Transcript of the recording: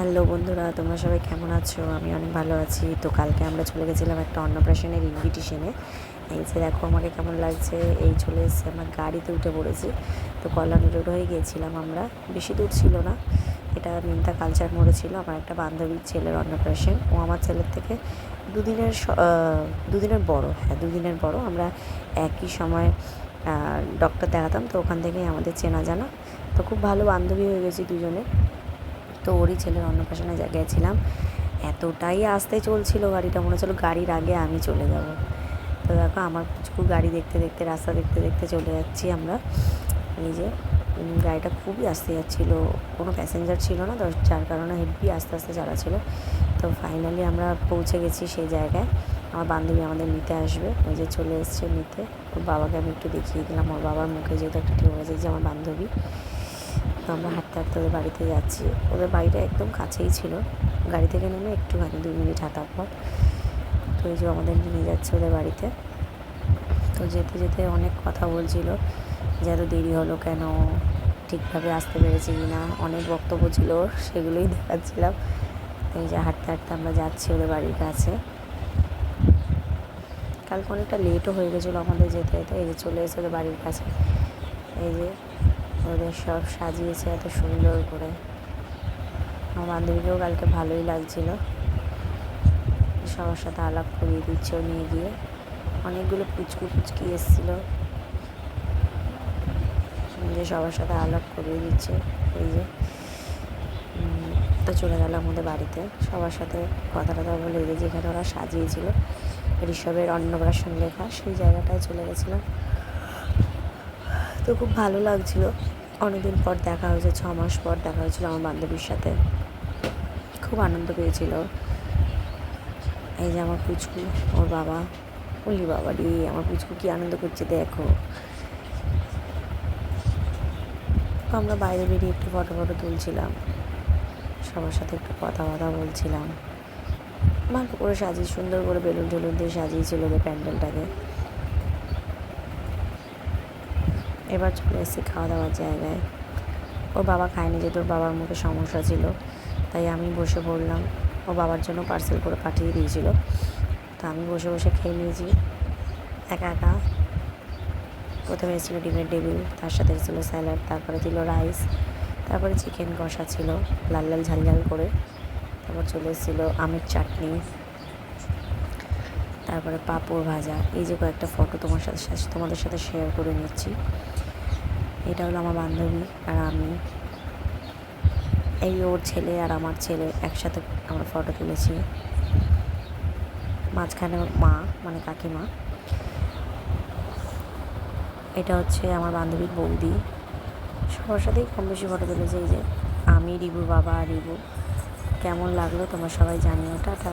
Hello বন্ধুরা, তোমরা সবাই কেমন আছো? আমি অনেক ভালো আছি। তো কালকে আমরা চলে গেছিলাম একটা অন্নপ্রাশনের ইনভিটেশনে। এই যে দেখো আমাকে কেমন লাগছে। এই চলে এসেছি, আমরা গাড়িতে উঠে পড়েছি। তো কল্যাণী রোড হয়ে গিয়েছিলাম আমরা, বেশি দূর ছিল না। এটা মিন্তা কালচার মোড়ে ছিল। আমার একটা বান্ধবীর ছেলের অন্নপ্রাশন। ও আমার ছেলের থেকে দুদিনের বড়। হ্যাঁ, দুদিনের বড়। আমরা একই সময় ডক্টর দেখাতাম, তো ওখান থেকেই আমাদের চেনা জানা। তো খুব ভালো বান্ধবী হয়ে গেছি দুজনে। তো ওরই ছেলের অন্নপ্রাশনে গেছিলাম। এতটাই আস্তে চলছিল গাড়িটা, মনে হচ্ছিলো গাড়ির আগে আমি চলে যাব। তো দেখো আমার পুচকু গাড়ি দেখতে দেখতে, রাস্তা দেখতে দেখতে চলে যাচ্ছি আমরা। এই যে গাড়িটা খুবই আস্তে যাচ্ছিলো, কোনো প্যাসেঞ্জার ছিল না, তো যার কারণে হেভি আস্তে আস্তে চালাচ্ছিলো। তো ফাইনালি আমরা পৌঁছে গেছি সেই জায়গায়। আমার বান্ধবী আমাদের নিতে আসবে, ওই যে চলে এসছে নিতে। ওর বাবাকে আমি একটু দেখিয়ে দিলাম, ওর বাবার মুখে যেহেতু একটা ঠিক আছে যে আমার বান্ধবী। তো আমরা হাঁটতে হাঁটতে ওদের বাড়িতে যাচ্ছি। ওদের বাড়িটা একদম কাছেই ছিল, গাড়ি থেকে নেমে একটুখানি 2 মিনিট হাঁটার পর। তো এই যে আমাদের নিয়ে যাচ্ছে ওদের বাড়িতে। তো যেতে যেতে অনেক কথা বলছিল যে এত দেরি হলো কেন, ঠিকভাবে আসতে পেরেছি কি না, অনেক বক্তব্য ছিল, সেগুলোই দেখাচ্ছিলাম। এই যে হাঁটতে হাঁটতে আমরা যাচ্ছি ওদের বাড়ির কাছে। কালকে অনেকটা লেটও হয়ে গেছিলো আমাদের যেতে যেতে। এই যে চলে এসে ওদের বাড়ির কাছে। এই যে ওদের সব সাজিয়েছে এত সুন্দর করে। আমার বান্ধবীকেও কালকে ভালোই লাগছিল, সবার সাথে আলাপ করিয়ে দিচ্ছে ও নিয়ে গিয়ে। অনেকগুলো পুচকি এসেছিলো, যে সবার সাথে আলাপ করিয়ে দিচ্ছে। এই যে তো চলে গেলাম আমাদের বাড়িতে, সবার সাথে কথা টথা বলে। এই যে যেখানে ওরা সাজিয়েছিল ঋষভের অন্নপ্রাশন লেখা, সেই জায়গাটায় চলে গেছিলাম। তো খুব ভালো লাগছিলো, অনেকদিন পর দেখা হয়েছে, 6 মাস পর দেখা হয়েছিল আমার বান্ধবীর সাথে। খুব আনন্দ পেয়েছিল। এই যে আমার পুচকু, ওর বাবা, ওলি বাবা রে, আমার পুচকু কি আনন্দ করছে দেখো। আমরা বাইরে বেরিয়ে একটু ফটো তুলছিলাম, সবার সাথে একটু কথা বলছিলাম। ভালো করে সাজিয়ে, সুন্দর করে বেলুন টেলুন দিয়ে সাজিয়েছিল ওদের প্যান্ডেলটাকে। এবার চলে এসেছি খাওয়া দাওয়ার জায়গায়। ওর বাবা খায়নি, যেহেতু ওর বাবার মুখে সমস্যা ছিল, তাই আমি বসে পড়লাম। ও বাবার জন্য পার্সেল করে পাঠিয়ে দিয়েছিল, তো আমি বসে বসে খেয়ে নিয়েছি একা একা। প্রথমে এসেছিলো ডিমের টেবিল, তার সাথে এসেছিলো স্যালাড, তারপরে ছিল রাইস, তারপরে চিকেন কষা ছিল লাল লাল ঝাল ঝাল করে, তারপর চলে এসেছিলো আমের চাটনি, তারপরে পাঁপড় ভাজা। এই যে কয়েকটা ফটো তোমাদের সাথে শেয়ার করে নিচ্ছি। এটা হলো আমার বান্ধবী আর আমি। এই ওর ছেলে আর আমার ছেলে একসাথে আমরা ফটো তুলেছি। মাঝখানে ওর মা, মানে কাকিমা। এটা হচ্ছে আমার বান্ধবীর বৌদি। সবার সাথেই কম বেশি ফটো তুলেছে। এই যে আমি, রিবু বাবা আর রিবু। কেমন লাগলো তোমরা সবাই জানিও। টাটা।